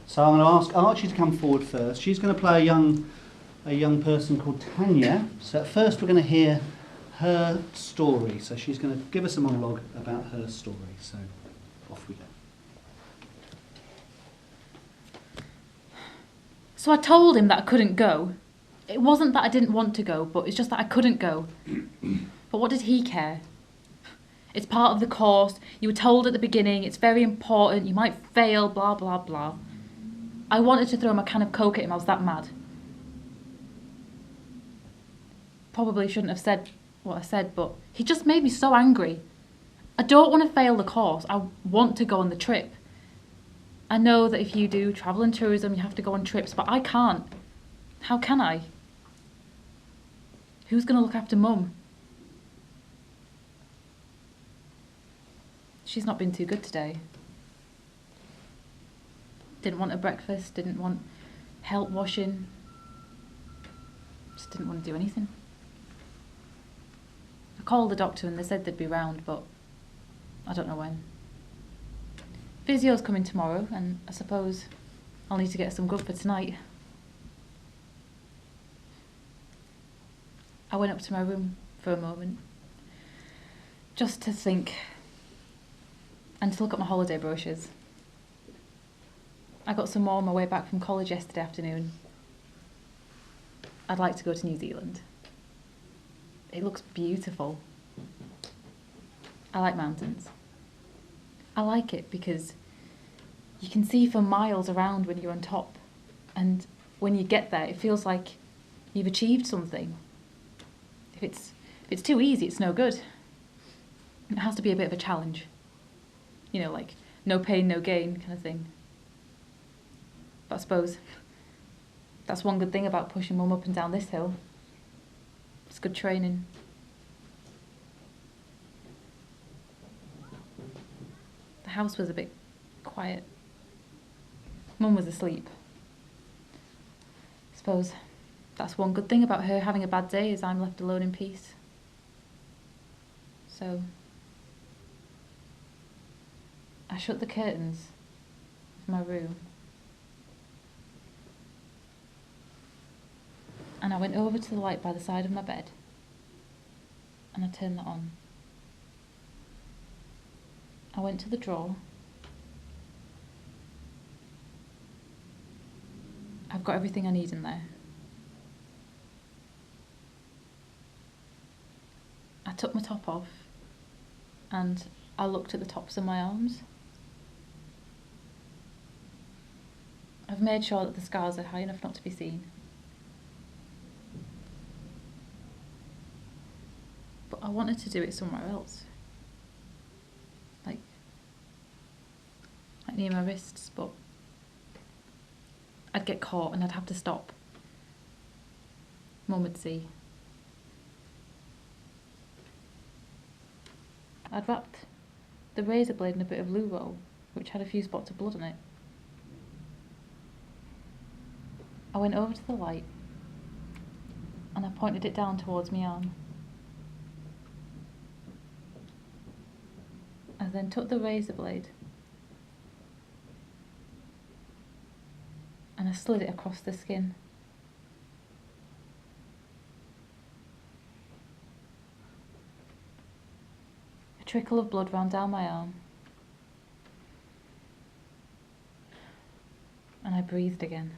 So I'm going to ask Archie to come forward first. She's going to play a young person called Tanya. So at first we're going to hear her story. So she's going to give us a monologue about her story. So off we go. So I told him that I couldn't go. It wasn't that I didn't want to go, but it's just that I couldn't go. But what did he care? It's part of the course. You were told at the beginning, it's very important, you might fail, blah, blah, blah. I wanted to throw him a can of Coke at him, I was that mad. Probably shouldn't have said what I said, but he just made me so angry. I don't want to fail the course, I want to go on the trip. I know that if you do travel and tourism, you have to go on trips, but I can't. How can I? Who's going to look after Mum? She's not been too good today. Didn't want a breakfast, didn't want help washing. Just didn't want to do anything. I called the doctor and they said they'd be round, but I don't know when. Physio's coming tomorrow and I suppose I'll need to get some good for tonight. I went up to my room for a moment, just to think and to look at my holiday brochures. I got some more on my way back from college yesterday afternoon. I'd like to go to New Zealand. It looks beautiful. I like mountains. I like it because you can see for miles around when you're on top, and when you get there it feels like you've achieved something. If it's too easy, it's no good. It has to be a bit of a challenge. You know, like no pain, no gain kind of thing. But I suppose that's one good thing about pushing Mum up and down this hill. It's good training. The house was a bit quiet. Mum was asleep. I suppose that's one good thing about her having a bad day, is I'm left alone in peace. So I shut the curtains of my room and I went over to the light by the side of my bed and I turned that on. I went to the drawer. I've got everything I need in there. I took my top off and I looked at the tops of my arms. I've made sure that the scars are high enough not to be seen. But I wanted to do it somewhere else. Like near my wrists, but I'd get caught and I'd have to stop. Mum would see. I'd wrapped the razor blade in a bit of loo roll, which had a few spots of blood on it. I went over to the light and I pointed it down towards my arm. I then took the razor blade and I slid it across the skin. A trickle of blood ran down my arm and I breathed again.